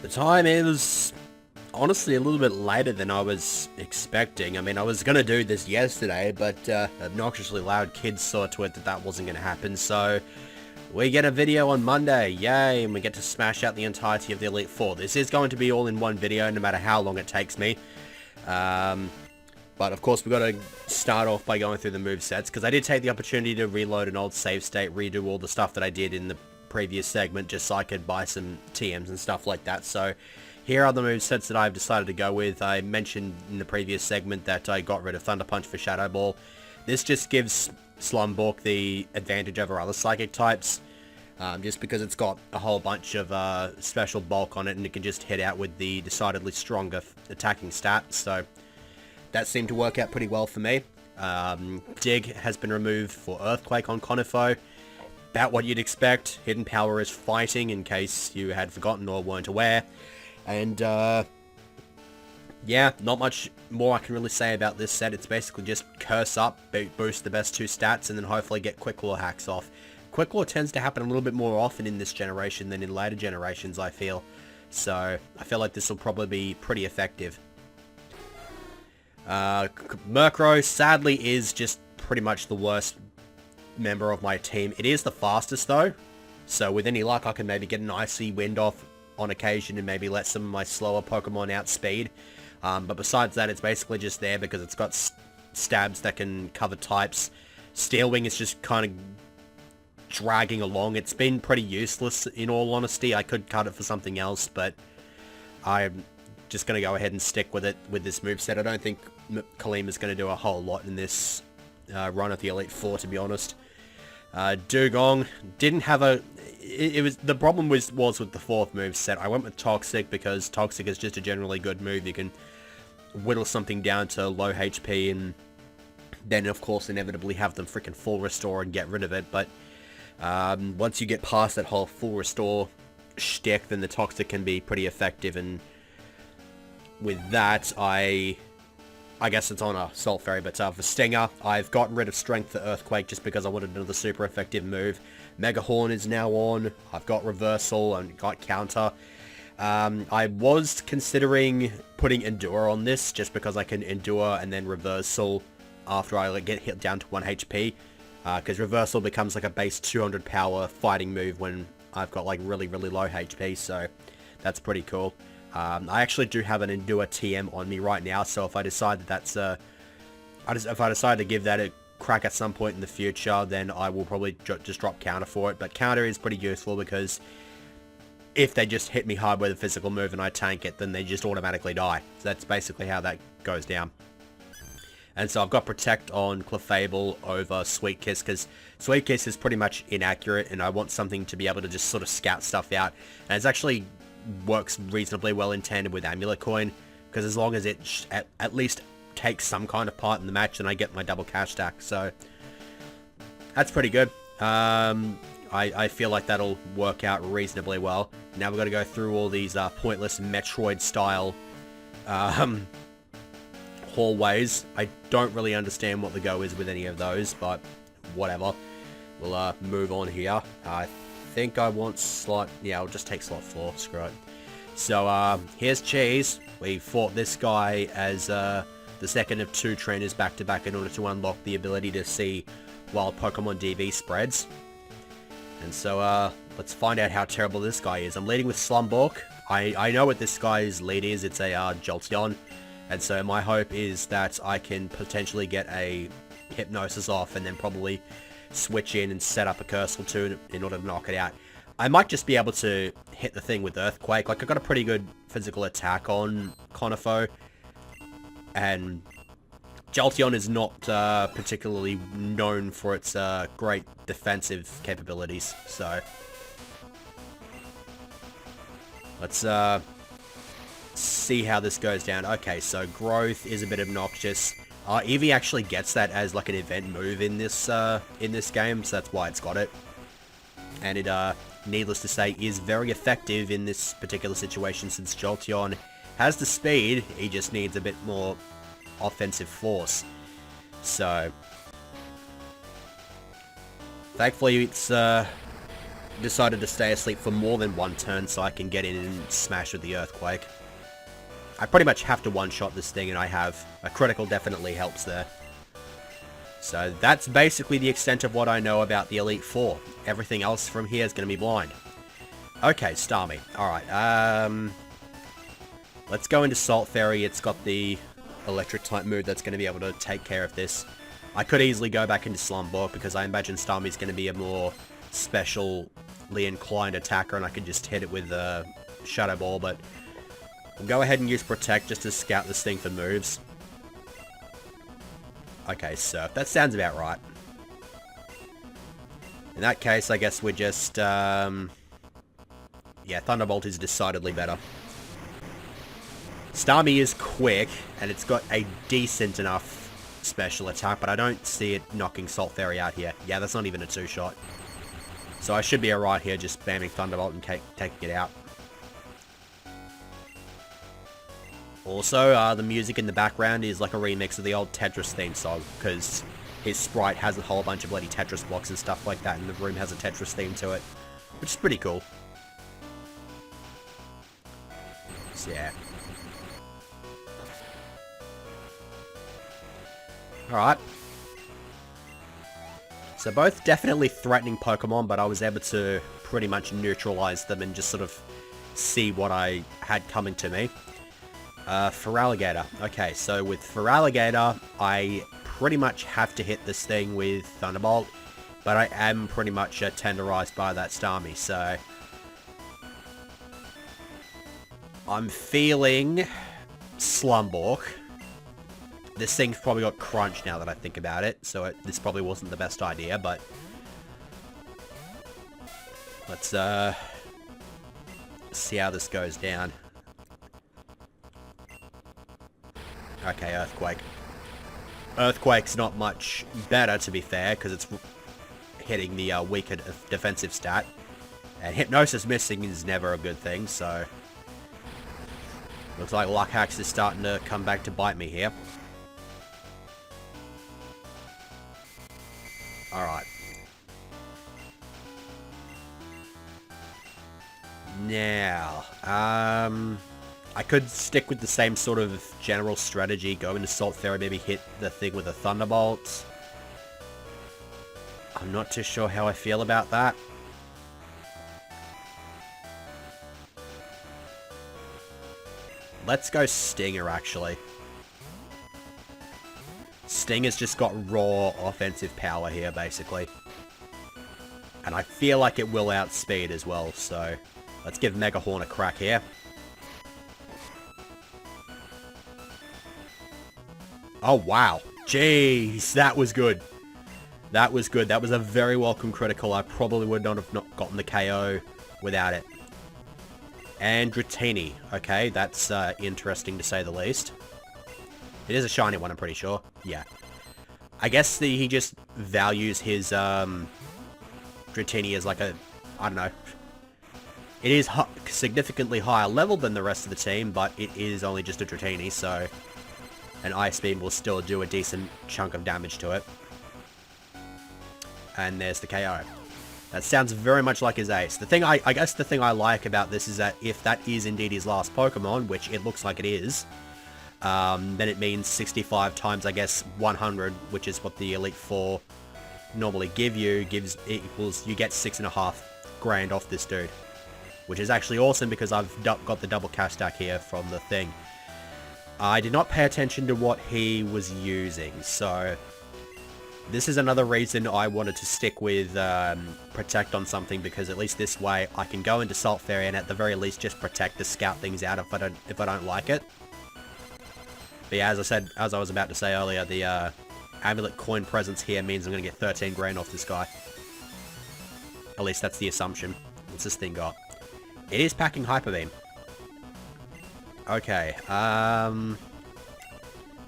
The time is honestly a little bit later than I was expecting. I mean, I was going to do this yesterday, but obnoxiously loud kids saw to it that that wasn't going to happen, so we get a video on Monday, yay, and we get to smash out the entirety of the Elite Four. This is going to be all in one video, no matter how long it takes me. But of course, we've got to start off by going through the movesets, because I did take the opportunity to reload an old save state, redo all the stuff that I did in the previous segment, just so I could buy some TMs and stuff like that. So here are the movesets that I've decided to go with. I mentioned in the previous segment that I got rid of Thunder Punch for Shadow Ball. This just gives Slumbork the advantage over other Psychic types, just because it's got a whole bunch of special bulk on it, and it can just hit out with the decidedly stronger attacking stats. So that seemed to work out pretty well for me. Dig has been removed for Earthquake on Conifo. About what you'd expect. Hidden Power is fighting, in case you had forgotten or weren't aware. And, yeah, not much more I can really say about this set. It's basically just curse up, boost the best two stats, and then hopefully get Quick Claw hacks off. Quick Claw tends to happen a little bit more often in this generation than in later generations, I feel. So, I feel like this will probably be pretty effective. Murkrow, sadly, is just pretty much the worst member of my team. It is the fastest, though. So, with any luck, I can maybe get an Icy Wind off on occasion and maybe let some of my slower Pokemon outspeed. But besides that, it's basically just there because it's got stabs that can cover types. Steel Wing is just kind of dragging along. It's been pretty useless, in all honesty. I could cut it for something else, but I'm just going to go ahead and stick with it with this moveset. I don't think Kalima's going to do a whole lot in this run at the Elite Four, to be honest. Dugong didn't have a... It was the problem was with the fourth moveset. I went with Toxic because Toxic is just a generally good move. You can whittle something down to low HP and then, of course, inevitably have them freaking full restore and get rid of it. But once you get past that whole full restore shtick, then the Toxic can be pretty effective. And with that, I guess it's on a Salt Fairy, but for Stinger, I've gotten rid of Strength for Earthquake just because I wanted another super effective move. Mega Horn is now on. I've got Reversal and got Counter. I was considering putting Endure on this just because I can Endure and then Reversal after I get hit down to 1 HP. Because Reversal becomes like a base 200 power fighting move when I've got like really, really low HP, so that's pretty cool. I actually do have an Endure TM on me right now, so if I decide that that's if I decide to give that a crack at some point in the future, then I will probably just drop Counter for it. But Counter is pretty useful because if they just hit me hard with a physical move and I tank it, then they just automatically die. So that's basically how that goes down. And so I've got Protect on Clefable over Sweet Kiss, because Sweet Kiss is pretty much inaccurate, and I want something to be able to just sort of scout stuff out. And it's actually works reasonably well in tandem with Amulet Coin, because as long as it at least takes some kind of part in the match, then I get my double cash stack. So that's pretty good. I feel like that'll work out reasonably well. Now we've got to go through all these pointless Metroid-style hallways. I don't really understand what the go is with any of those, but whatever. We'll move on here. I think I want slot... Yeah, I'll just take slot 4. Screw it. So, here's Cheese. We fought this guy as the second of 2 trainers back-to-back in order to unlock the ability to see wild Pokemon DV spreads. And so, let's find out how terrible this guy is. I'm leading with Slumbork. I know what this guy's lead is. It's a Jolteon. And so my hope is that I can potentially get a Hypnosis off and then probably switch in and set up a Curse or 2 in order to knock it out. I might just be able to hit the thing with Earthquake. Like, I've got a pretty good physical attack on Conifo. And Jolteon is not particularly known for its great defensive capabilities. So let's see how this goes down. Okay, so Growth is a bit obnoxious. Eevee actually gets that as like an event move in this game, so that's why it's got it. And it, needless to say, is very effective in this particular situation since Jolteon has the speed, he just needs a bit more offensive force. So thankfully it's decided to stay asleep for more than one turn so I can get in and smash with the Earthquake. I pretty much have to one-shot this thing, and I have. A critical definitely helps there. So that's basically the extent of what I know about the Elite Four. Everything else from here is going to be blind. Okay, Starmie. Alright, let's go into Salt Fairy. It's got the electric type move that's going to be able to take care of this. I could easily go back into Slumborg because I imagine Starmie's going to be a more specially inclined attacker, and I could just hit it with Shadow Ball, but we'll go ahead and use Protect just to scout this thing for moves. Okay, Surf. That sounds about right. In that case, I guess we're just, yeah, Thunderbolt is decidedly better. Starmie is quick, and it's got a decent enough special attack, but I don't see it knocking Salt Fairy out here. Yeah, that's not even a two-shot. So I should be alright here, just spamming Thunderbolt and taking it out. Also, the music in the background is like a remix of the old Tetris theme song, because his sprite has a whole bunch of bloody Tetris blocks and stuff like that, and the room has a Tetris theme to it, which is pretty cool. So, yeah. Alright. So both definitely threatening Pokemon, but I was able to pretty much neutralize them and just sort of see what I had coming to me. Feraligatr. Okay, so with Feraligatr, I pretty much have to hit this thing with Thunderbolt, but I am pretty much tenderized by that Starmie, so I'm feeling Slumborg. This thing's probably got Crunch now that I think about it, so this probably wasn't the best idea, but let's see how this goes down. Okay, Earthquake. Earthquake's not much better, to be fair, because it's hitting the weaker defensive stat. And Hypnosis missing is never a good thing, so looks like Luck Hacks is starting to come back to bite me here. Alright. Now, I could stick with the same sort of general strategy, go into Salt Fairy, maybe hit the thing with a Thunderbolt. I'm not too sure how I feel about that. Let's go Stinger, actually. Stinger's just got raw offensive power here, basically. And I feel like it will outspeed as well, so let's give Mega Horn a crack here. Oh, wow. Jeez, that was good. That was good. That was a very welcome critical. I probably would not have gotten the KO without it. And Dratini. Okay, that's interesting to say the least. It is a shiny one, I'm pretty sure. Yeah. I guess he just values his Dratini as like a, I don't know. It is significantly higher level than the rest of the team, but it is only just a Dratini, so an Ice Beam will still do a decent chunk of damage to it. And there's the KO. That sounds very much like his ace. The thing I guess the thing I like about this is that if that is indeed his last Pokemon, which it looks like it is, then it means 65 times, I guess, 100, which is what the Elite Four normally give you, equals, you get 6.5 grand off this dude. Which is actually awesome because I've got the double cash stack here from the thing. I did not pay attention to what he was using, so this is another reason I wanted to stick with Protect on something, because at least this way I can go into Salt Fairy and at the very least just Protect to scout things out if I don't like it. But yeah, as I was about to say earlier, the Amulet coin presence here means I'm going to get 13 grand off this guy. At least that's the assumption. What's this thing got? It is packing Hyper Beam. Okay, I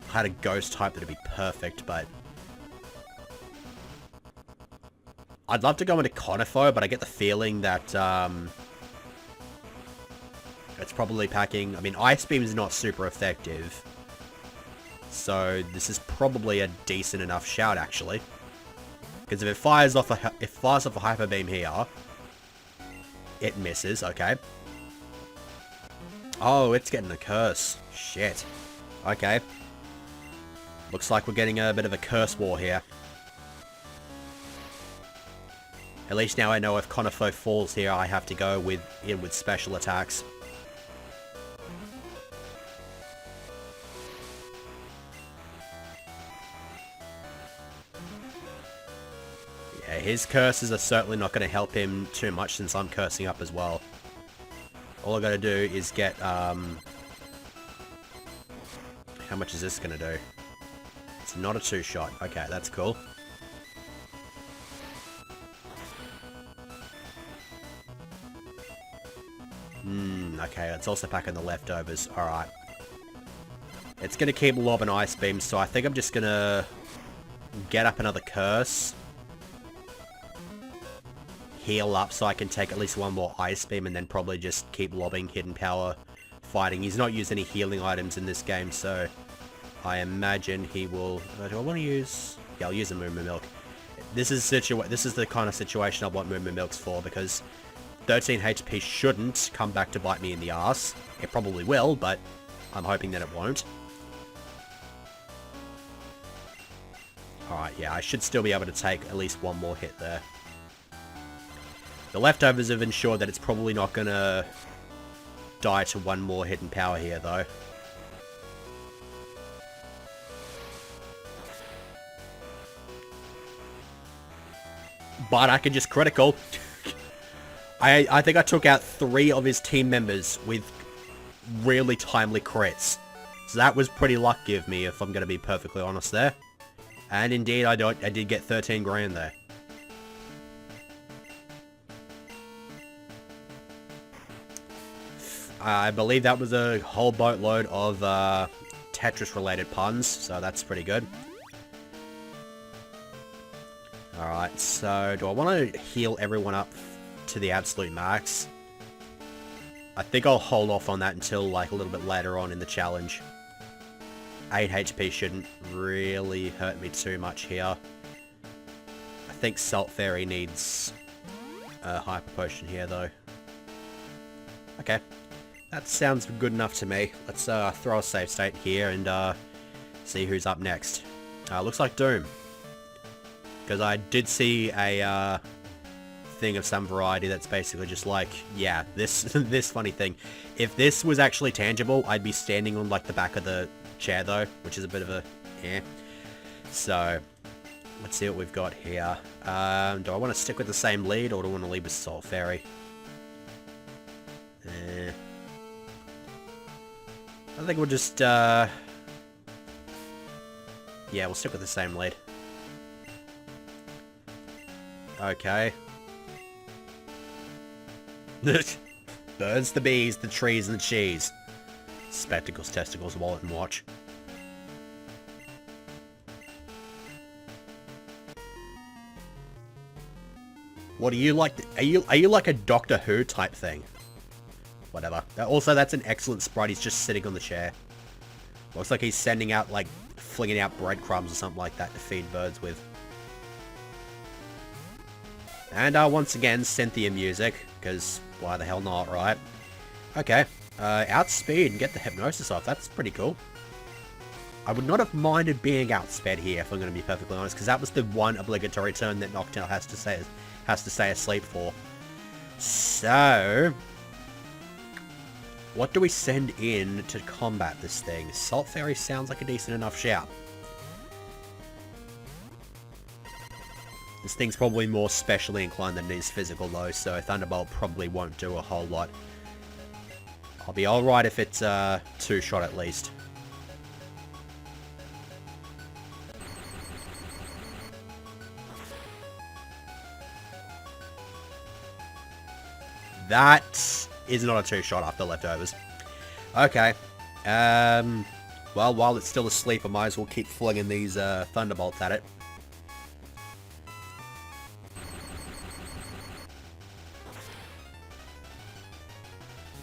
had a Ghost type that'd be perfect, but I'd love to go into Conifo, but I get the feeling that it's probably packing. I mean, Ice Beam is not super effective, so this is probably a decent enough shout, actually. Because if it fires off a Hyper Beam here, It misses, okay. Oh, it's getting a curse. Shit. Okay. Looks like we're getting a bit of a curse war here. At least now I know if Conifo falls here, I have to go in with special attacks. Yeah, his curses are certainly not going to help him too much since I'm cursing up as well. All I gotta do is get, how much is this gonna do? It's not a two-shot. Okay, that's cool. Okay, let's also pack in the leftovers. Alright. It's gonna keep lobbing Ice Beams, so I think I'm just gonna get up another curse. Heal up so I can take at least one more Ice Beam and then probably just keep lobbing Hidden Power fighting. He's not used any healing items in this game, so I imagine he will... do I want to use... Yeah, I'll use a Moo Moo Milk. This is the kind of situation I want Moo Moo Milks for, because 13 HP shouldn't come back to bite me in the ass. It probably will, but I'm hoping that it won't. Alright, yeah, I should still be able to take at least one more hit there. The leftovers have ensured that it's probably not going to die to one more hidden power here, though. But I can just critical. I think I took out 3 of his team members with really timely crits. So that was pretty lucky of me, if I'm going to be perfectly honest there. And indeed, I did get 13 grand there. I believe that was a whole boatload of Tetris-related puns, so that's pretty good. Alright, so do I want to heal everyone up to the absolute max? I think I'll hold off on that until like a little bit later on in the challenge. 8 HP shouldn't really hurt me too much here. I think Salt Fairy needs a Hyper Potion here though. Okay. That sounds good enough to me. Let's throw a save state here and see who's up next. Looks like Doom. Because I did see a thing of some variety that's basically just like, yeah, this this funny thing. If this was actually tangible, I'd be standing on like the back of the chair though, which is a bit of a eh. So let's see what we've got here. Do I want to stick with the same lead or do I want to lead with Salt Fairy? I think we'll just, yeah, we'll stick with the same lead. Okay. Birds, the bees, the trees, and the cheese. Spectacles, testicles, wallet, and watch. What are you like? Are you like a Doctor Who type thing? Whatever. Also, that's an excellent sprite. He's just sitting on the chair. Looks like he's sending out, like, flinging out breadcrumbs or something like that to feed birds with. And, once again, Cynthia music, because why the hell not, right? Okay. Outspeed and get the hypnosis off. That's pretty cool. I would not have minded being outsped here, if I'm going to be perfectly honest, because that was the one obligatory turn that Noctowl has to stay asleep for. So... what do we send in to combat this thing? Salt Fairy sounds like a decent enough shout. This thing's probably more specially inclined than it is physical though, so Thunderbolt probably won't do a whole lot. I'll be alright if it's two-shot at least. That is not a two-shot after leftovers. Okay. Well, while it's still asleep, I might as well keep flinging these Thunderbolts at it.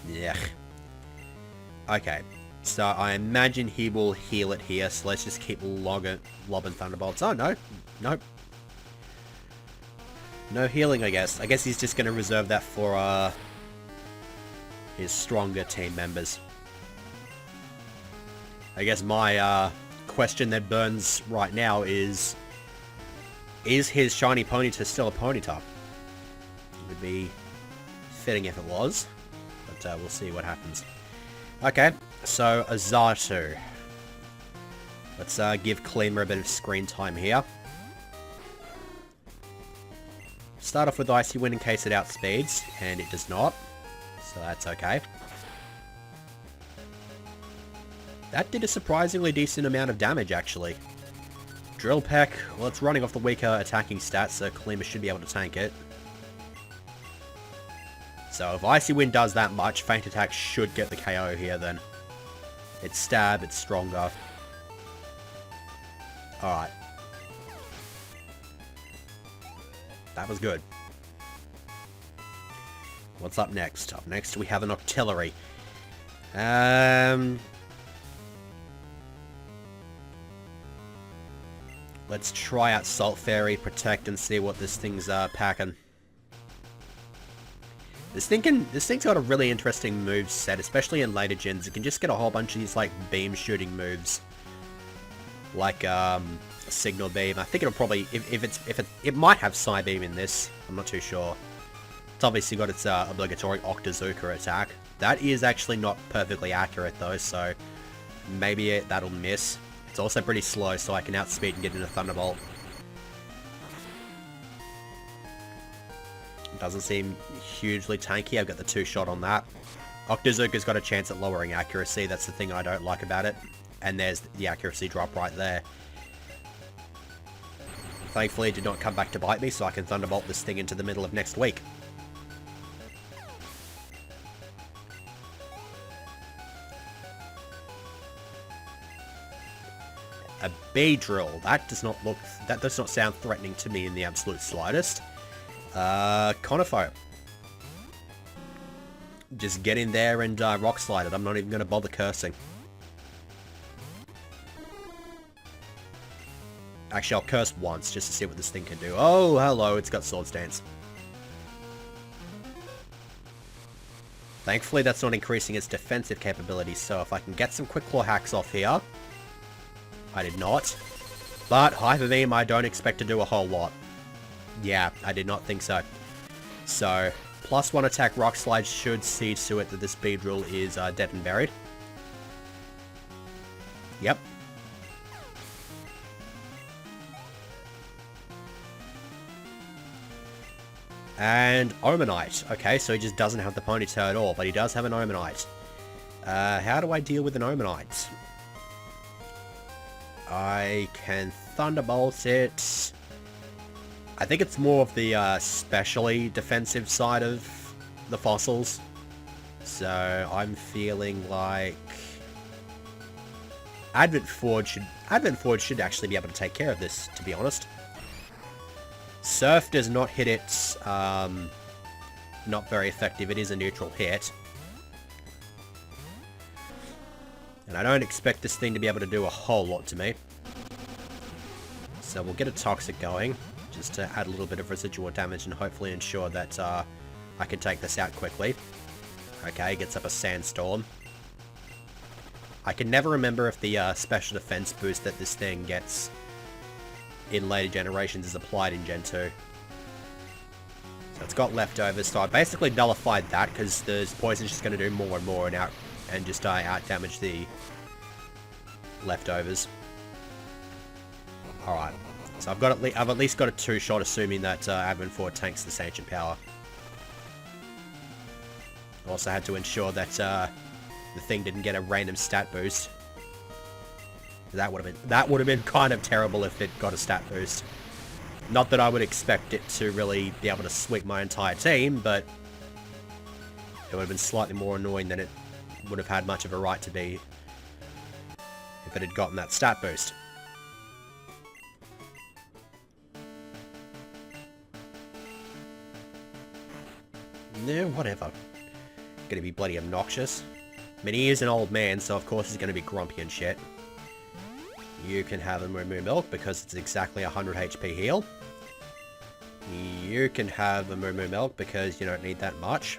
Yeah. Okay. So I imagine he will heal it here, so let's just keep lobbing Thunderbolts. Oh, no. Nope. No healing, I guess. I guess he's just going to reserve that for his stronger team members. I guess my question that burns right now is his shiny Ponyta still a Ponyta? It would be fitting if it was, but we'll see what happens. Okay, so Azatu. Let's give Kleema a bit of screen time here. Start off with Icy Wind in case it outspeeds, and it does not, so that's okay. That did a surprisingly decent amount of damage, actually. Drill Peck, well, it's running off the weaker attacking stats, so Kleema should be able to tank it. So if Icy Wind does that much, Feint Attack should get the KO here then. It's stab, it's stronger. Alright. That was good. What's up next? Up next we have an Octillery. Let's try out Salt Fairy, Protect, and see what this thing's packing. This thing's got a really interesting move set, especially in later gens. It can just get a whole bunch of these like beam shooting moves, like Signal Beam. I think it'll probably it might have Psy Beam in this. I'm not too sure. It's obviously got its obligatory Octazooka attack. That is actually not perfectly accurate though, so maybe that'll miss. It's also pretty slow, so I can outspeed and get in a Thunderbolt. Doesn't seem hugely tanky. I've got the 2-shot on that. Octazooka's got a chance at lowering accuracy. That's the thing I don't like about it. And there's the accuracy drop right there. Thankfully, it did not come back to bite me, so I can Thunderbolt this thing into the middle of next week. A Beedrill. That does not sound threatening to me in the absolute slightest. Conifo. Just get in there and Rock Slide it. I'm not even going to bother cursing. Actually, I'll curse once just to see what this thing can do. Oh, hello, it's got Sword Stance. Thankfully, that's not increasing its defensive capabilities, so if I can get some Quick Claw hacks off here... I did not. But Hyper Beam, I don't expect to do a whole lot. Yeah, I did not think so. So, +1 attack Rock Slide should see to it that this Beedrill is dead and buried. Yep. And Omanite. Okay, so he just doesn't have the Ponyta at all, but he does have an Omanite. How do I deal with an Omanite? I can Thunderbolt it. I think it's more of the specially defensive side of the fossils. So I'm feeling like Advent Forge should actually be able to take care of this, to be honest. Surf does not hit it, not very effective. It is a neutral hit. And I don't expect this thing to be able to do a whole lot to me. So we'll get a Toxic going, just to add a little bit of residual damage and hopefully ensure that I can take this out quickly. Okay, gets up a Sandstorm. I can never remember if the special defense boost that this thing gets in later generations is applied in Gen 2. So it's got leftovers, so I basically nullified that because the poison's just going to do more and more and just out damage the leftovers. Alright, so I've at least got a 2-shot, assuming that Advent 4 tanks this Ancient Power. Also had to ensure that the thing didn't get a random stat boost. That would have been kind of terrible if it got a stat boost. Not that I would expect it to really be able to sweep my entire team, but it would have been slightly more annoying than it would have had much of a right to be if it had gotten that stat boost. No, whatever. Gonna be bloody obnoxious. I mean, he is an old man, so of course he's gonna be grumpy and shit. You can have a Moo Moo Milk because it's exactly 100 HP heal. You can have a Moo Moo Milk because you don't need that much.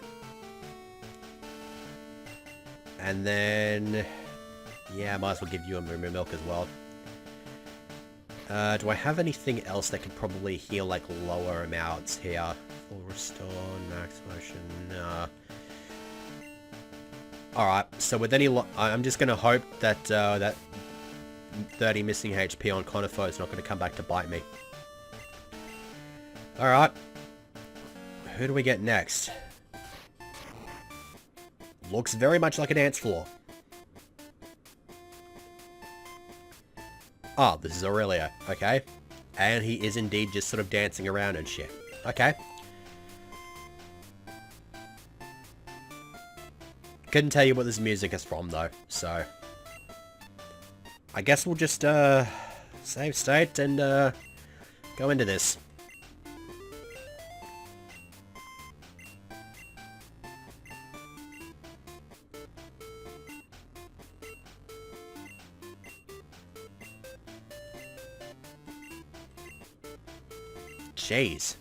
And then... yeah, I might as well give you a Moo Moo Milk as well. Do I have anything else that could probably heal, like, lower amounts here? Full Restore, Max Motion, nah. Alright, so with any... I'm just gonna hope that, that 30 missing HP on Conifo is not gonna come back to bite me. Alright. Who do we get next? Looks very much like an ants floor. Oh, this is Aurelia. Okay. And he is indeed just sort of dancing around and shit. Okay. Couldn't tell you what this music is from, though, so... I guess we'll just, save state and, go into this. Jeez.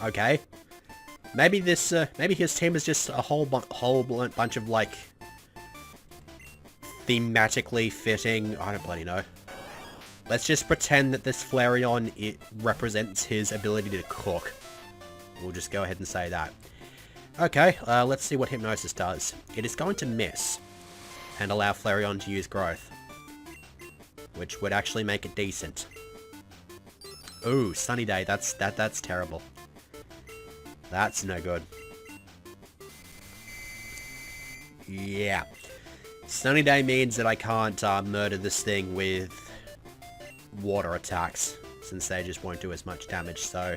Okay. Maybe this, maybe his team is just a whole bunch of, like, thematically fitting... I don't bloody know. Let's just pretend that this Flareon, it represents his ability to cook. We'll just go ahead and say that. Okay, let's see what Hypnosis does. It is going to miss, and allow Flareon to use Growth, which would actually make it decent. Ooh, Sunny Day, that's terrible. That's no good. Yeah. Sunny Day means that I can't murder this thing with water attacks, since they just won't do as much damage, so...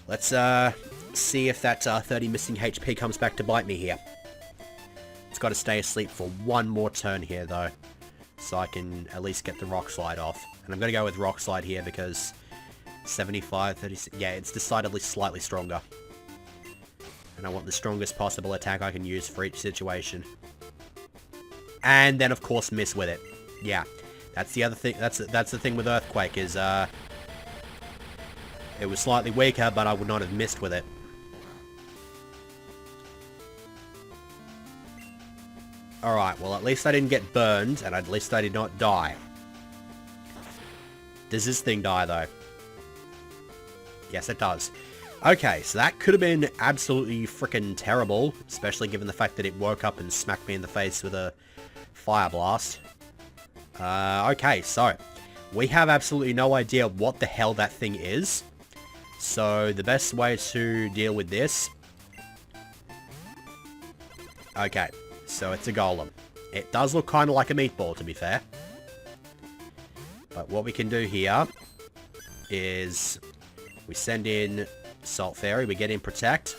let's see if that 30 missing HP comes back to bite me here. It's got to stay asleep for one more turn here, though, so I can at least get the Rock Slide off. And I'm going to go with Rock Slide here because 75, 36... yeah, it's decidedly slightly stronger. And I want the strongest possible attack I can use for each situation. And then, of course, miss with it. Yeah, that's the other thing. That's the thing with Earthquake is, it was slightly weaker, but I would not have missed with it. Alright, well, at least I didn't get burned, and at least I did not die. Does this thing die, though? Yes, it does. Okay, so that could have been absolutely freaking terrible, especially given the fact that it woke up and smacked me in the face with a Fire Blast. Okay, so we have absolutely no idea what the hell that thing is. So the best way to deal with this... okay, so it's a Golem. It does look kind of like a meatball, to be fair. But what we can do here is we send in Salt Fairy, we get in Protect.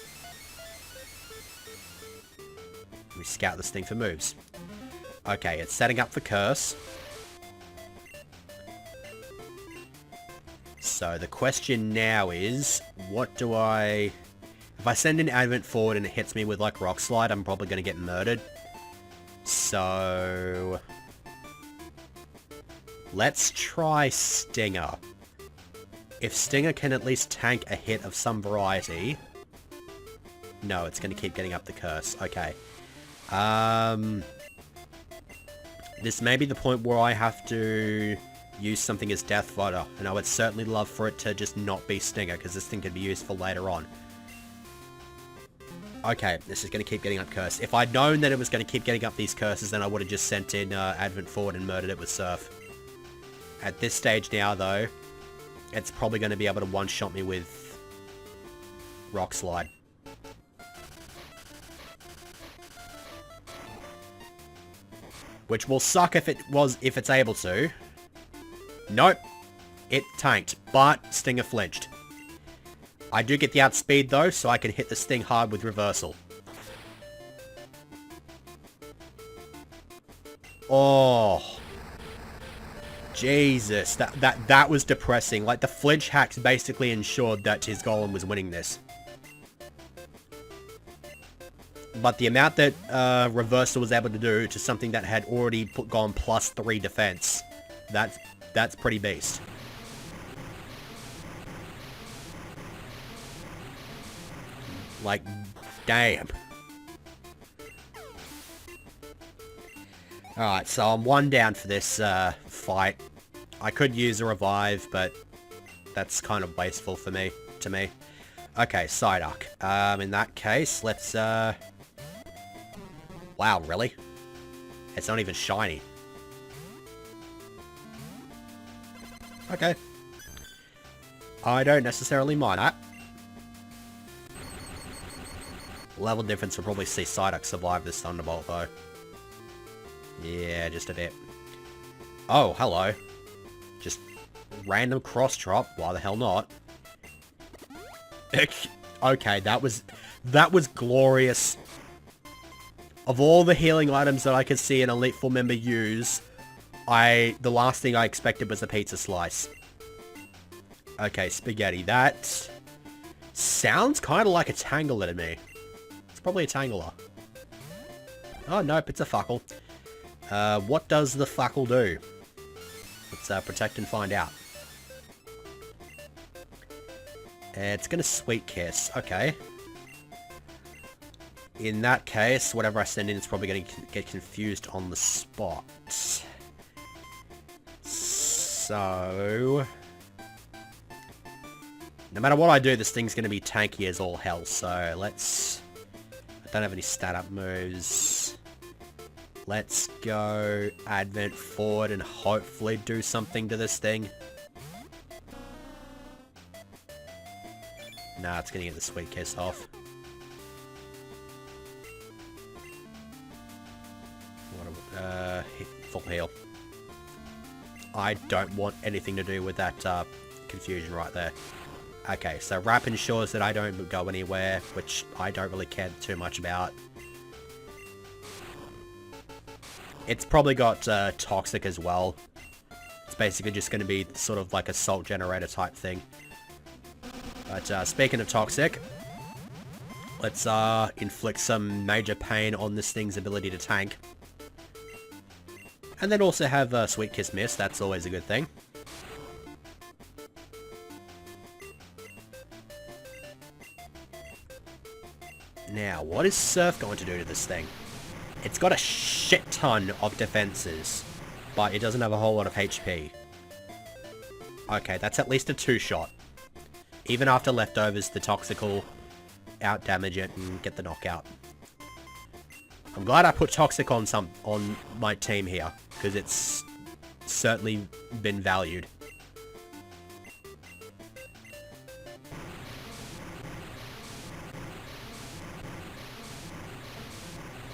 We scout this thing for moves. Okay, it's setting up for Curse. So the question now is, what do I... if I send an Advent forward and it hits me with, like, Rock Slide, I'm probably going to get murdered. So... let's try Stinger. If Stinger can at least tank a hit of some variety... no, it's going to keep getting up the Curse. Okay. This may be the point where I have to use something as Death Fodder, and I would certainly love for it to just not be Stinger, because this thing could be useful later on. Okay, this is going to keep getting up Curse. If I'd known that it was going to keep getting up these curses, then I would have just sent in Advent forward and murdered it with Surf. At this stage now, though, it's probably going to be able to one-shot me with Rock Slide. Which will suck if it's able to. Nope. It tanked, but Stinger flinched. I do get the outspeed though, so I can hit this thing hard with Reversal. Oh. Jesus, that was depressing. Like, the flinch hacks basically ensured that his Golem was winning this. But the amount that Reversal was able to do to something that had already gone +3 defense, that's pretty beast. Like, damn. Alright, so I'm one down for this fight. I could use a revive, but that's kind of wasteful for me, to me. Okay, Psyduck. In that case, let's, wow, really? It's not even shiny. Okay. I don't necessarily mind that. Level difference will probably see Psyduck survive this Thunderbolt, though. Yeah, just a bit. Oh, hello. Just random cross drop. Why the hell not? Okay, that was glorious. Of all the healing items that I could see an Elite Four member use, the last thing I expected was a pizza slice. Okay, Spaghetti. That sounds kind of like a Tangler to me. It's probably a Tangler. Oh, nope, it's a Fuckle. What does the Fuckle do? Let's protect and find out. It's gonna Sweet Kiss. Okay. In that case, whatever I send in is probably gonna get confused on the spot. So... no matter what I do, this thing's gonna be tanky as all hell, so let's... I don't have any stat-up moves. Let's go Advent forward and hopefully do something to this thing. Nah, it's gonna get the Sweet Kiss off. Full heal. I don't want anything to do with that confusion right there. Okay, so Wrap ensures that I don't go anywhere, which I don't really care too much about. It's probably got Toxic as well. It's basically just going to be sort of like a salt generator type thing. But speaking of Toxic, let's inflict some major pain on this thing's ability to tank. And then also have Sweet Kiss Miss, that's always a good thing. Now, what is Surf going to do to this thing? It's got a shit ton of defenses, but it doesn't have a whole lot of HP. Okay, that's at least a 2-shot. Even after leftovers, the Toxic will out-damage it and get the knockout. I'm glad I put Toxic on my team here, because it's certainly been valued.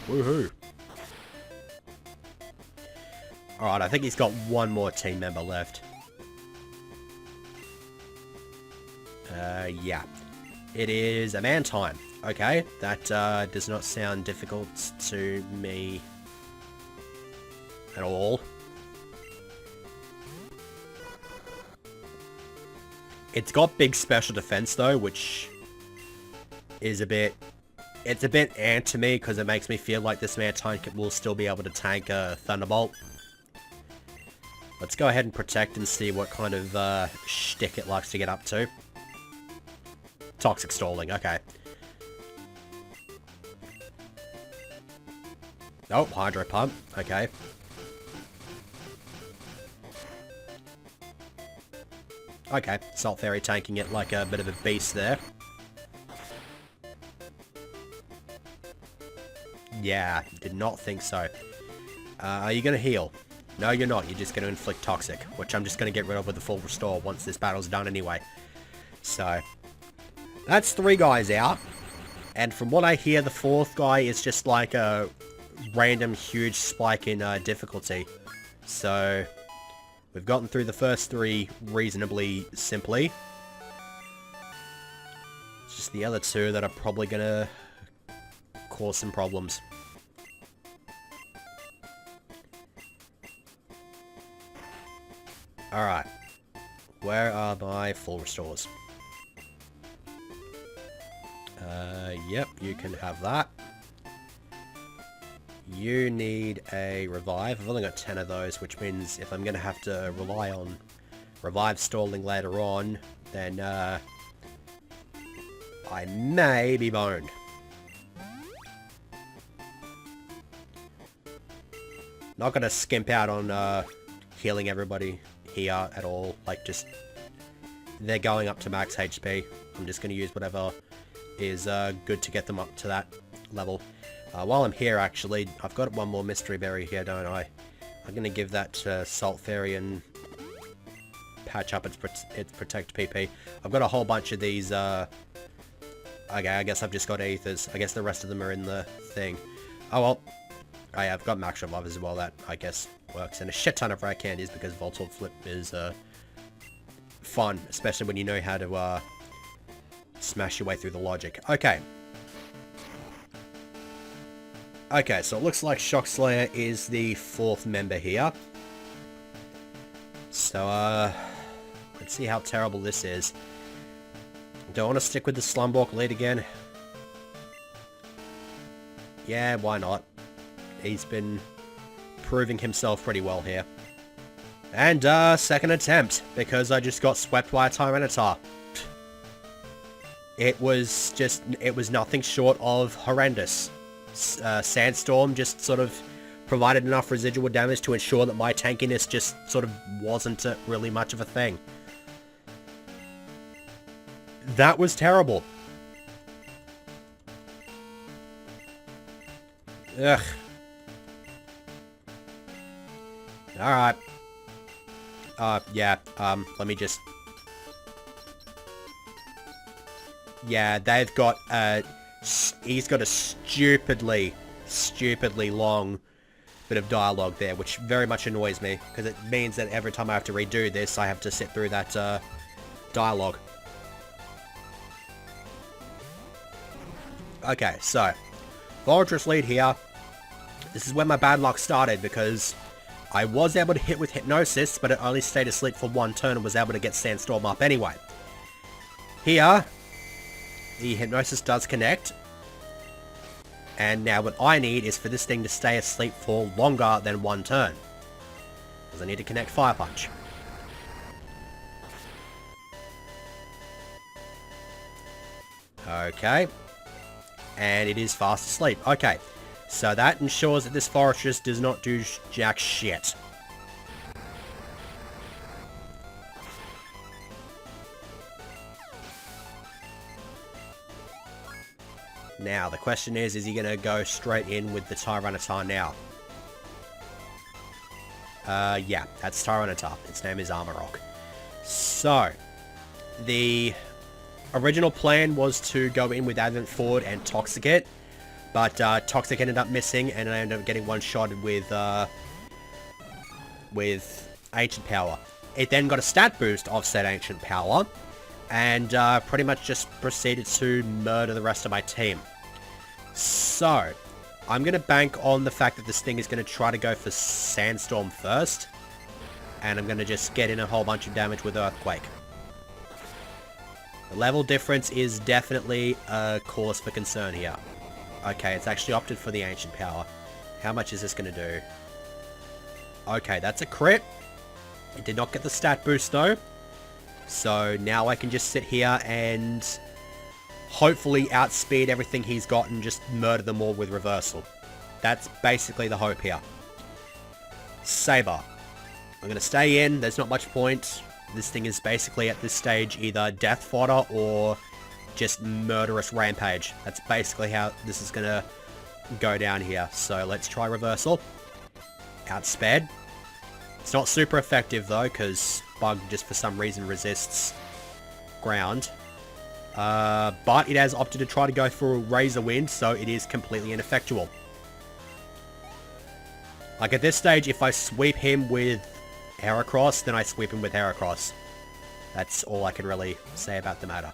Woohoo. Alright, I think he's got one more team member left. Yeah. It is a man time. Okay, that does not sound difficult to me at all. It's got big special defense though, which is a bit... it's a bit ant to me, because it makes me feel like this man tank will still be able to tank a Thunderbolt. Let's go ahead and protect and see what kind of shtick it likes to get up to. Toxic stalling, okay. Oh, Hydro Pump, okay. Okay, Salt Fairy tanking it like a bit of a beast there. Yeah, did not think so. Are you going to heal? No, you're not. You're just going to inflict Toxic, which I'm just going to get rid of with the full restore once this battle's done anyway. So, that's 3 guys out. And from what I hear, the 4th guy is just like a random huge spike in difficulty. So, we've gotten through the first 3 reasonably simply. It's just the other 2 that are probably going to cause some problems. Alright. Where are my full restores? Yep, you can have that. You need a revive. I've only got 10 of those, which means if I'm going to have to rely on revive stalling later on, then I may be boned. Not gonna skimp out on healing everybody here at all. Like, just... They're going up to max HP. I'm just gonna use whatever is good to get them up to that level. While I'm here, actually, I've got one more Mystery Berry here, don't I? I'm gonna give that to Salt Fairy and patch up its Protect PP. I've got a whole bunch of these, okay, I guess I've just got Aethers. I guess the rest of them are in the thing. Oh well. Oh yeah, I've got Max Revive as well, that, I guess, works. And a shit ton of rare candies, because Voltorb Flip is, fun, especially when you know how to, smash your way through the logic. Okay. Okay, so it looks like Shock Slayer is the 4th member here. So, let's see how terrible this is. Don't want to stick with the Slumborg lead again. Yeah, why not? He's been proving himself pretty well here. And, second attempt, because I just got swept by a Tyranitar. It was nothing short of horrendous. Sandstorm just sort of provided enough residual damage to ensure that my tankiness just sort of wasn't really much of a thing. That was terrible. Ugh. Alright. Yeah, let me just... Yeah, they've got, he's got a stupidly long bit of dialogue there, which very much annoys me, because it means that every time I have to redo this, I have to sit through that, dialogue. Okay, so, Fortress lead here. This is where my bad luck started, because I was able to hit with Hypnosis, but it only stayed asleep for 1 turn and was able to get Sandstorm up anyway. Here, the Hypnosis does connect. And now what I need is for this thing to stay asleep for longer than 1 turn. Because I need to connect Fire Punch. Okay. And it is fast asleep. Okay. So that ensures that this Fortress does not do jack shit. Now, the question is he going to go straight in with the Tyranitar now? Yeah, that's Tyranitar. Its name is Armorok. So, the original plan was to go in with Advent Forward and Toxicate, but Toxic ended up missing, and I ended up getting one-shotted with Ancient Power. It then got a stat boost of said Ancient Power, and pretty much just proceeded to murder the rest of my team. So, I'm going to bank on the fact that this thing is going to try to go for Sandstorm first, and I'm going to just get in a whole bunch of damage with Earthquake. The level difference is definitely a cause for concern here. Okay, it's actually opted for the Ancient Power. How much is this going to do? Okay, that's a crit. It did not get the stat boost though. So now I can just sit here and hopefully outspeed everything he's got and just murder them all with Reversal. That's basically the hope here. Saber. I'm going to stay in. There's not much point. This thing is basically at this stage either death fodder or just murderous rampage. That's basically how this is going to go down here. So let's try Reversal. Outsped. It's not super effective though, because Bug just for some reason resists ground. But it has opted to try to go for a Razor Wind, so it is completely ineffectual. Like at this stage, if I sweep him with Heracross, then I sweep him with Heracross. That's all I can really say about the matter.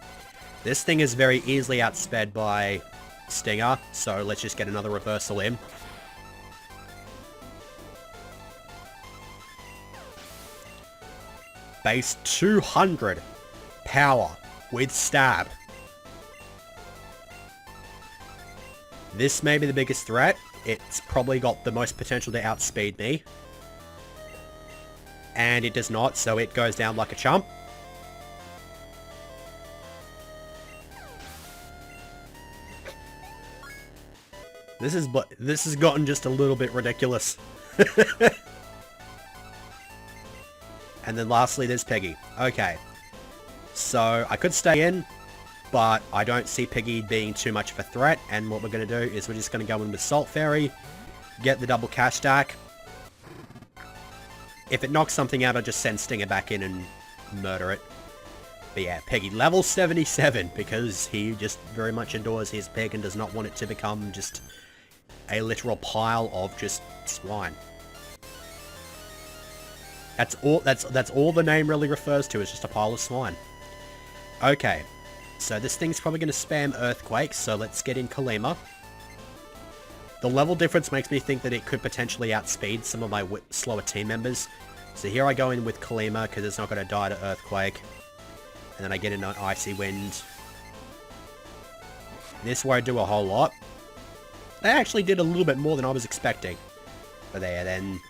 This thing is very easily outsped by Stinger, so let's just get another Reversal in. Base 200 power with Stab. This may be the biggest threat. It's probably got the most potential to outspeed me. And it does not, so it goes down like a chump. This has gotten just a little bit ridiculous. And then lastly, there's Piggy. Okay. So, I could stay in, but I don't see Piggy being too much of a threat. And what we're going to do is we're just going to go in with Salt Fairy, get the double cash stack. If it knocks something out, I'll just send Stinger back in and murder it. But yeah, Piggy, level 77, because he just very much adores his pig and does not want it to become just a literal pile of just swine. That's all the name really refers to, is just a pile of swine. Okay, so this thing's probably going to spam Earthquake, so let's get in Kalima. The level difference makes me think that it could potentially outspeed some of my slower team members. So here I go in with Kalima, because it's not going to die to Earthquake. And then I get in an Icy Wind. This won't do a whole lot. They actually did a little bit more than I was expecting. But there, then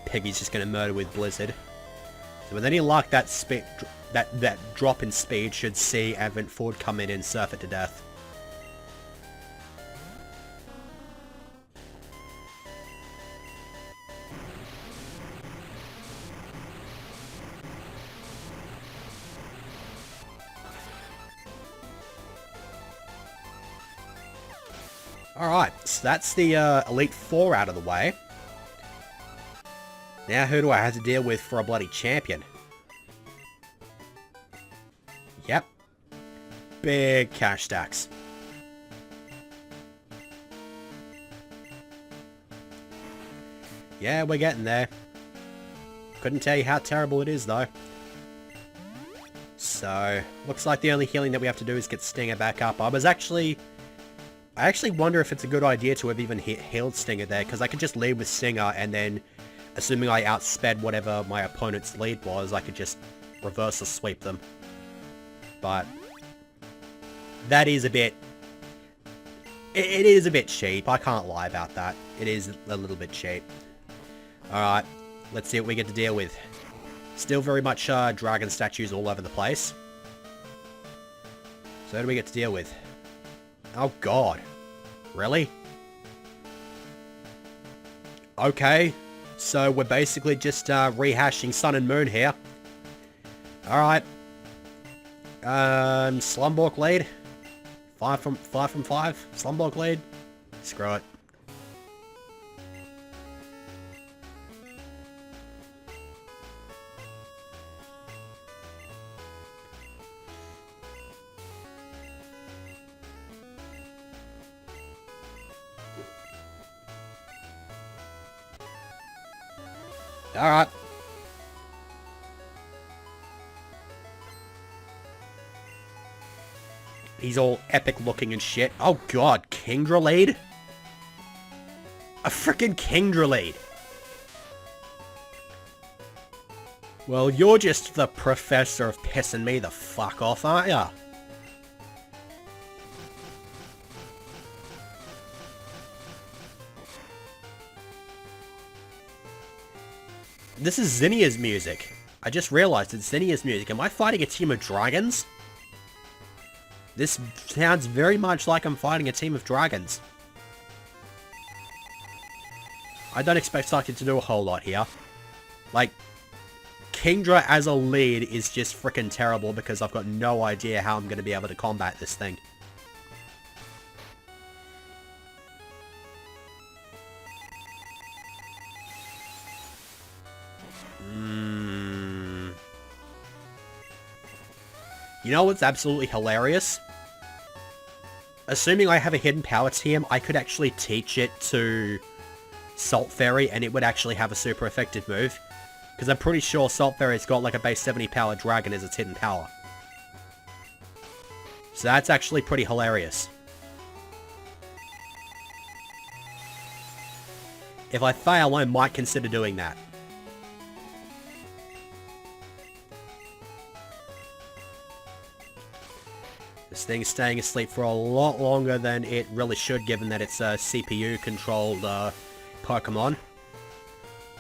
Piggy's just going to murder with Blizzard. So with any luck, that drop in speed should see Advent Ford come in and surf it to death. Alright, so that's the Elite Four out of the way. Now who do I have to deal with for a bloody champion? Yep. Big cash stacks. Yeah, we're getting there. Couldn't tell you how terrible it is, though. So, looks like the only healing that we have to do is get Stinger back up. I actually wonder if it's a good idea to have even healed Stinger there, because I could just lead with Stinger, and then, assuming I outsped whatever my opponent's lead was, I could just reverse or sweep them. But that is a bit... It is a bit cheap, I can't lie about that. It is a little bit cheap. Alright, let's see what we get to deal with. Still very much dragon statues all over the place. So who do we get to deal with? Oh god. Really? Okay. So we're basically just rehashing Sun and Moon here. Alright. Slumborg lead. 5 from 5. Slumborg lead. Screw it. Alright. He's all epic looking and shit. Oh god, Kingdra lead? A frickin' Kingdra lead. Well, you're just the professor of pissing me the fuck off, aren't ya? This is Zinnia's music. I just realized it's Zinnia's music. Am I fighting a team of dragons? This sounds very much like I'm fighting a team of dragons. I don't expect Psychic to do a whole lot here. Like, Kingdra as a lead is just freaking terrible because I've got no idea how I'm going to be able to combat this thing. You know what's absolutely hilarious? Assuming I have a hidden power TM, I could actually teach it to Salt Fairy and it would actually have a super effective move. Because I'm pretty sure Salt Fairy's got like a base 70 power dragon as its hidden power. So that's actually pretty hilarious. If I fail, I might consider doing that. This thing's staying asleep for a lot longer than it really should, given that it's a CPU-controlled Pokemon.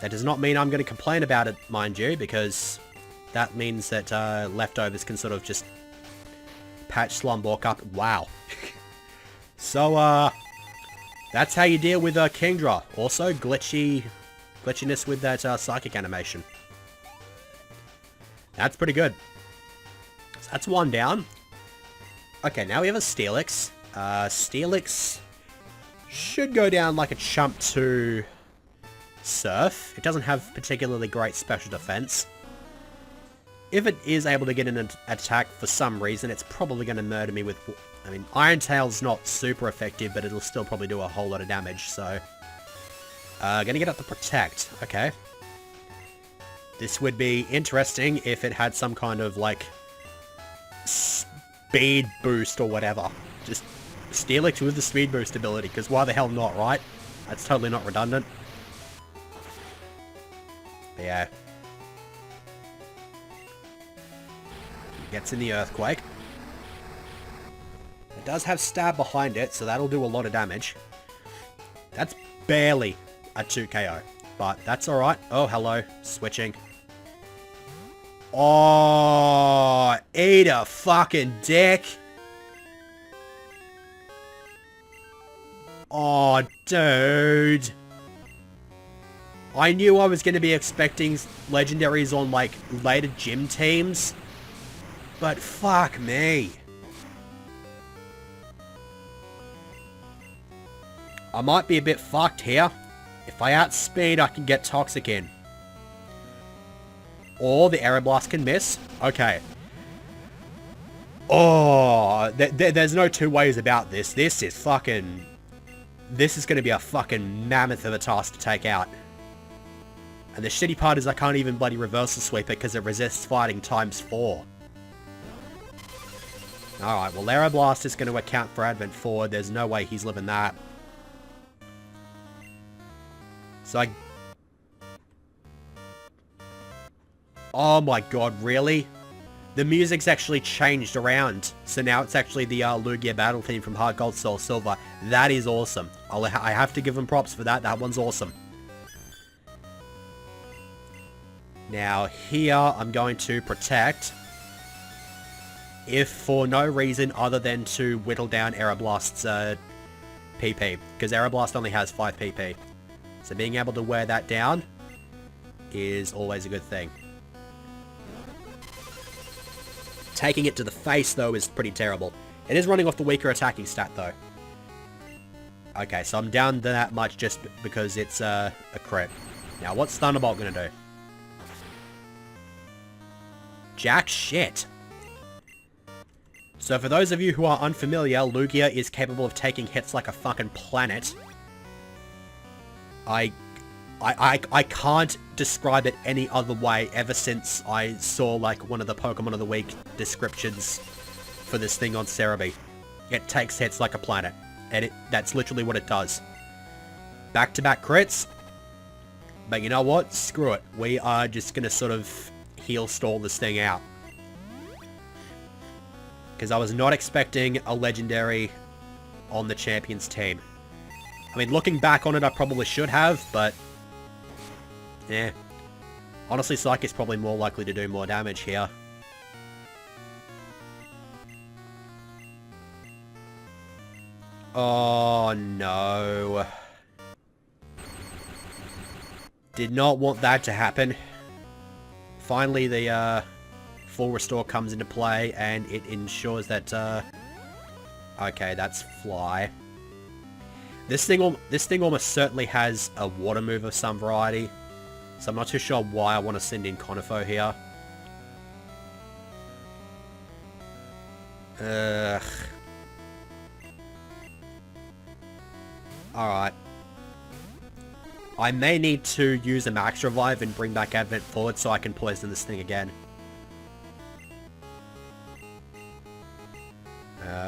That does not mean I'm going to complain about it, mind you, because that means that leftovers can sort of just patch Slumborg up. Wow. So, That's how you deal with Kingdra. Also, glitchiness with that psychic animation. That's pretty good. So that's one down. Okay, now we have a Steelix. Steelix should go down like a chump to Surf. It doesn't have particularly great special defense. If it is able to get an attack for some reason, it's probably going to murder me with... I mean, Iron Tail's not super effective, but it'll still probably do a whole lot of damage, so... gonna get up to Protect. Okay. This would be interesting if it had some kind of, like... speed boost or whatever. Just Steelix with the speed boost ability, because why the hell not, right? That's totally not redundant. But yeah. Gets in the Earthquake. It does have Stab behind it, so that'll do a lot of damage. That's barely a 2 KO, but that's alright. Oh, hello. Switching. Oh, eat a fucking dick. Oh, dude. I knew I was going to be expecting legendaries on, like, later gym teams. But fuck me. I might be a bit fucked here. If I outspeed, I can get Toxic in. Or the Aeroblast can miss. Okay. Oh, there's no two ways about this. This is fucking... This is going to be a fucking mammoth of a task to take out. And the shitty part is I can't even bloody reversal sweep it because it resists fighting ×4. Alright, well, Aeroblast is going to account for Advent Forward. There's no way he's living that. So oh my god, really? The music's actually changed around. So now it's actually the Lugia battle theme from Heart Gold Soul Silver. That is awesome. I have to give them props for that. That one's awesome. Now here, I'm going to Protect. If for no reason other than to whittle down Aeroblast's PP. Because Aeroblast only has 5 PP. So being able to wear that down is always a good thing. Taking it to the face, though, is pretty terrible. It is running off the weaker attacking stat, though. Okay, so I'm down to that much just because it's a crit. Now, what's Thunderbolt gonna do? Jack shit. So for those of you who are unfamiliar, Lugia is capable of taking hits like a fucking planet. I can't describe it any other way ever since I saw, like, one of the Pokemon of the Week descriptions for this thing on Cerebi. It takes hits like a planet, and that's literally what it does. Back-to-back crits, but you know what? Screw it. We are just gonna sort of heal stall this thing out. Because I was not expecting a legendary on the Champions team. I mean, looking back on it, I probably should have, but... yeah. Honestly, Psychic's probably more likely to do more damage here. Oh, no. Did not want that to happen. Finally, the full restore comes into play, and it ensures that... okay, that's Fly. This thing almost certainly has a water move of some variety, so I'm not too sure why I want to send in Conifo here. Ugh. Alright. I may need to use a Max Revive and bring back Advent Forward so I can poison this thing again.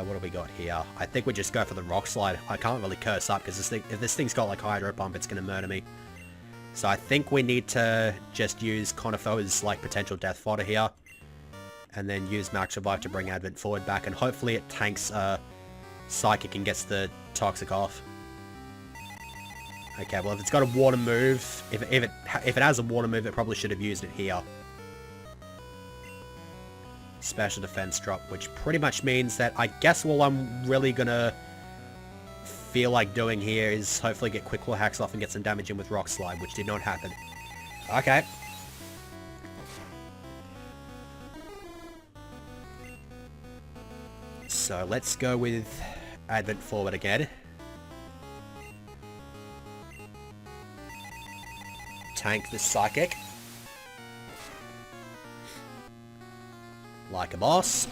What do we got here? I think we just go for the Rock Slide. I can't really curse up because if this thing's got like Hydro Pump, it's going to murder me. So I think we need to just use Conifo as like potential death fodder here. And then use Max Revive to bring Advent Forward back. And hopefully it tanks Psychic and gets the Toxic off. Okay, well if it's got a water move, if it has a water move, it probably should have used it here. Special defense drop, which pretty much means that I guess all I'm really gonna feel like doing here is hopefully get Quick Claw hacks off and get some damage in with Rock Slide, which did not happen. Okay. So let's go with Advent Forward again. Tank the Psychic. Like a boss.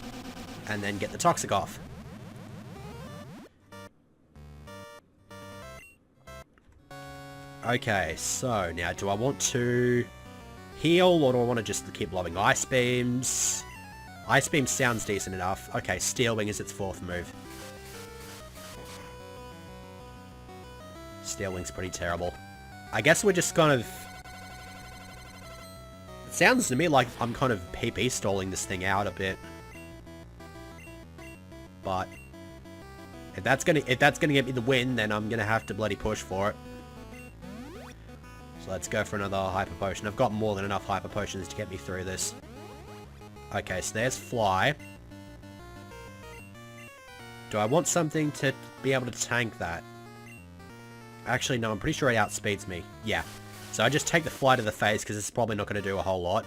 And then get the Toxic off. Okay, so now do I want to heal or do I want to just keep lobbing Ice Beams? Ice Beam sounds decent enough. Okay, Steel Wing is its 4th move. Steel Wing's pretty terrible. I guess we're just kind of... It sounds to me like I'm kind of PP stalling this thing out a bit. But if that's gonna get me the win, then I'm gonna have to bloody push for it. So let's go for another Hyper Potion. I've got more than enough Hyper Potions to get me through this. Okay, so there's Fly. Do I want something to be able to tank that? Actually, no, I'm pretty sure it outspeeds me. Yeah. So I just take the Fly to the face because it's probably not going to do a whole lot.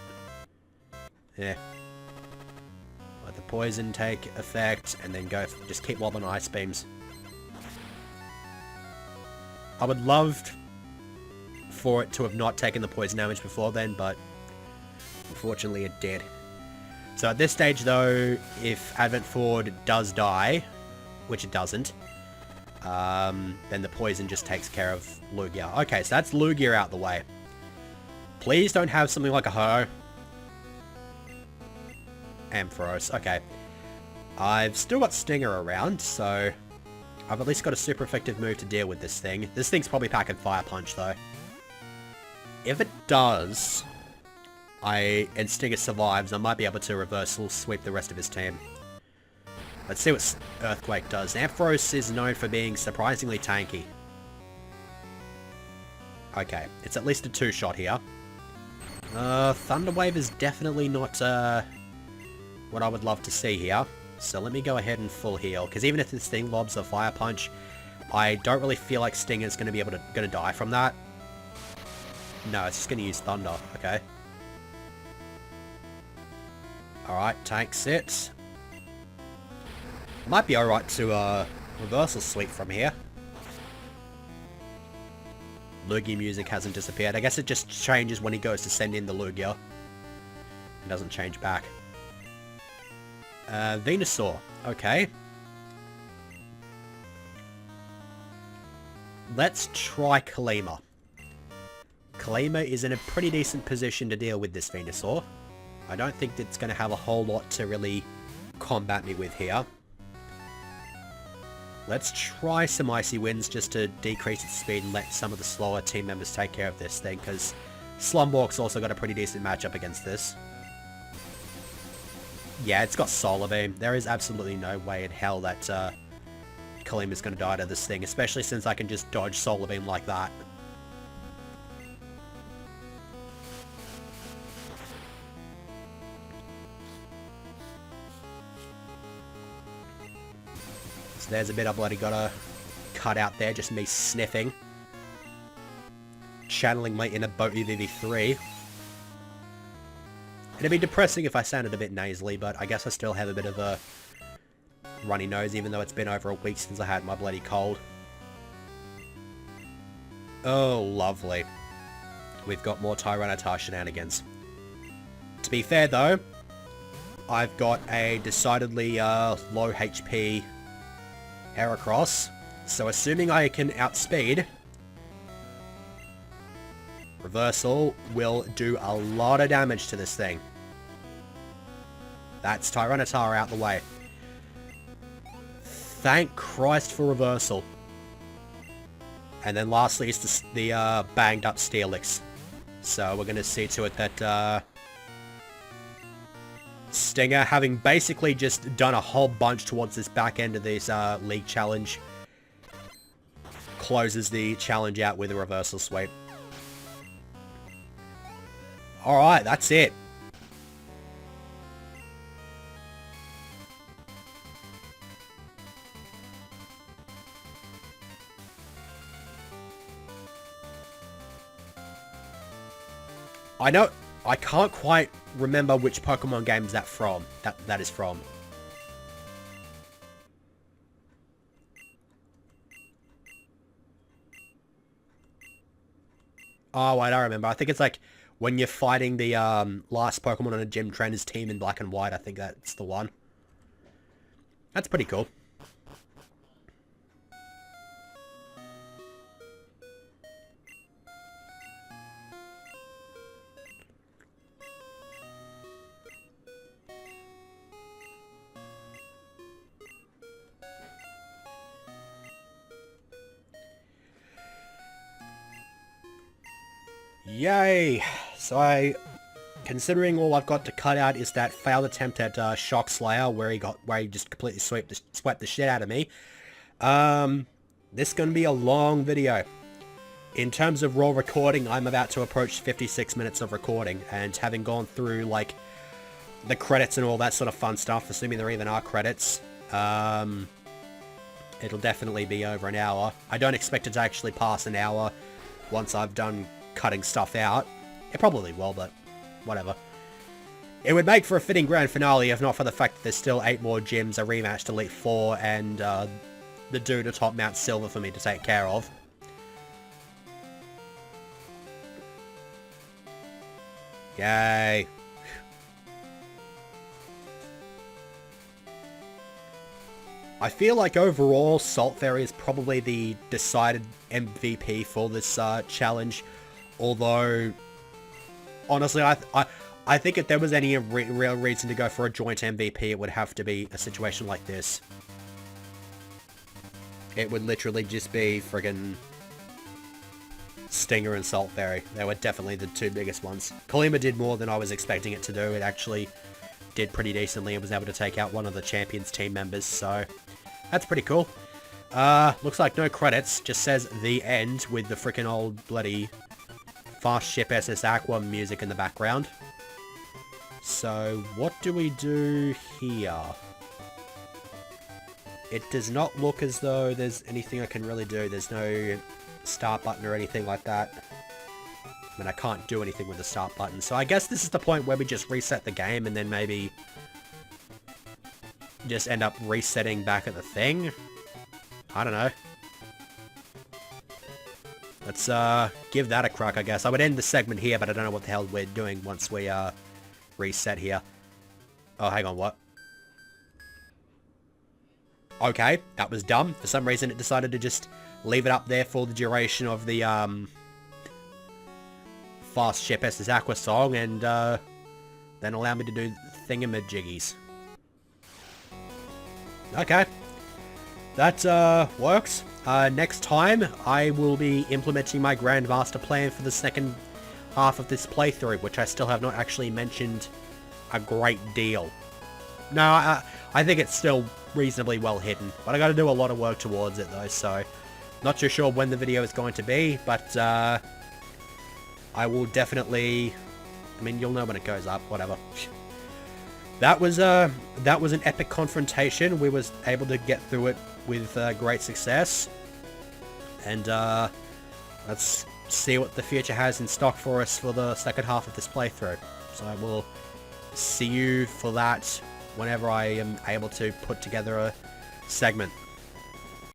Yeah. Let the Poison take effect and then go, just keep lobbing Ice Beams. I would love for it to have not taken the poison damage before then, but unfortunately it did. So at this stage though, if Advent Forward does die, which it doesn't, then the poison just takes care of Lugia. Okay, so that's Lugia out the way. Please don't have something like a Ho. Ampharos, okay. I've still got Stinger around, so I've at least got a super effective move to deal with this thing. This thing's probably packing Fire Punch though. If it does, and Stinger survives, I might be able to reversal sweep the rest of his team. Let's see what Earthquake does. Ampharos is known for being surprisingly tanky. Okay, it's at least a 2-shot here. Thunder Wave is definitely not what I would love to see here. So let me go ahead and full heal, because even if this thing lobs a Fire Punch, I don't really feel like Stinger's going to be able to die from that. No, it's just going to use Thunder. Okay. Alright, tanks it. Might be alright to reversal sweep from here. Lugia music hasn't disappeared. I guess it just changes when he goes to send in the Lugia. It doesn't change back. Venusaur. Okay. Let's try Kalima. Kalima is in a pretty decent position to deal with this Venusaur. I don't think it's going to have a whole lot to really combat me with here. Let's try some Icy Winds just to decrease its speed and let some of the slower team members take care of this thing, because Slumborg's also got a pretty decent matchup against this. Yeah, it's got Solar Beam. There is absolutely no way in hell that Kalima's going to die to this thing, especially since I can just dodge Solar Beam like that. So there's a bit I bloody gotta cut out there, just me sniffing. Channeling my inner Boaty VV3. It'd be depressing if I sounded a bit nasally, but I guess I still have a bit of a runny nose, even though it's been over a week since I had my bloody cold. Oh, lovely. We've got more Tyranitar shenanigans. To be fair, though, I've got a decidedly low HP Heracross, so assuming I can outspeed, Reversal will do a lot of damage to this thing. That's Tyranitar out the way. Thank Christ for Reversal. And then lastly is the banged up Steelix. So we're going to see to it that Stinger, having basically just done a whole bunch towards this back end of this league challenge, closes the challenge out with a reversal sweep. Alright, that's it. I know, I can't quite remember which Pokemon game is that from. That is from. Oh, I don't remember. I think it's like when you're fighting the last Pokemon on a gym trainer's team in Black and White. I think that's the one. That's pretty cool. Yay! So considering all I've got to cut out is that failed attempt at Shock Slayer, where he just completely swept the shit out of me. This is gonna be a long video. In terms of raw recording, I'm about to approach 56 minutes of recording, and having gone through like the credits and all that sort of fun stuff, assuming there even are credits, it'll definitely be over an hour. I don't expect it to actually pass an hour once I've done cutting stuff out. It probably will, but whatever. It would make for a fitting grand finale if not for the fact that there's still 8 more gyms, a rematch to Elite 4, and the dude atop Mount Silver for me to take care of. Yay. I feel like overall, Salt Fairy is probably the decided MVP for this challenge. Although, honestly, I think if there was any real reason to go for a joint MVP, it would have to be a situation like this. It would literally just be friggin' Stinger and Salt Fairy. They were definitely the 2 biggest ones. Kalima did more than I was expecting it to do. It actually did pretty decently and was able to take out one of the Champions team members, so that's pretty cool. Looks like no credits, just says the end with the frickin' old bloody Fast Ship SS Aqua music in the background. So, what do we do here? It does not look as though there's anything I can really do. There's no start button or anything like that. I mean, I can't do anything with the start button. So I guess this is the point where we just reset the game and then maybe just end up resetting back at the thing. I don't know. Let's give that a crack, I guess. I would end the segment here, but I don't know what the hell we're doing once we reset here. Oh, hang on, what? Okay, that was dumb. For some reason it decided to just leave it up there for the duration of the Fast Ship SS Aqua song, and then allow me to do thingamajiggies. Okay. That works. Next time, I will be implementing my Grandmaster plan for the second half of this playthrough, which I still have not actually mentioned a great deal. No, I think it's still reasonably well hidden, but I gotta do a lot of work towards it though, so not too sure when the video is going to be, but I will definitely, I mean, you'll know when it goes up, whatever. That was an epic confrontation. We was able to get through it with great success, and let's see what the future has in stock for us for the second half of this playthrough. So I will see you for that whenever I am able to put together a segment.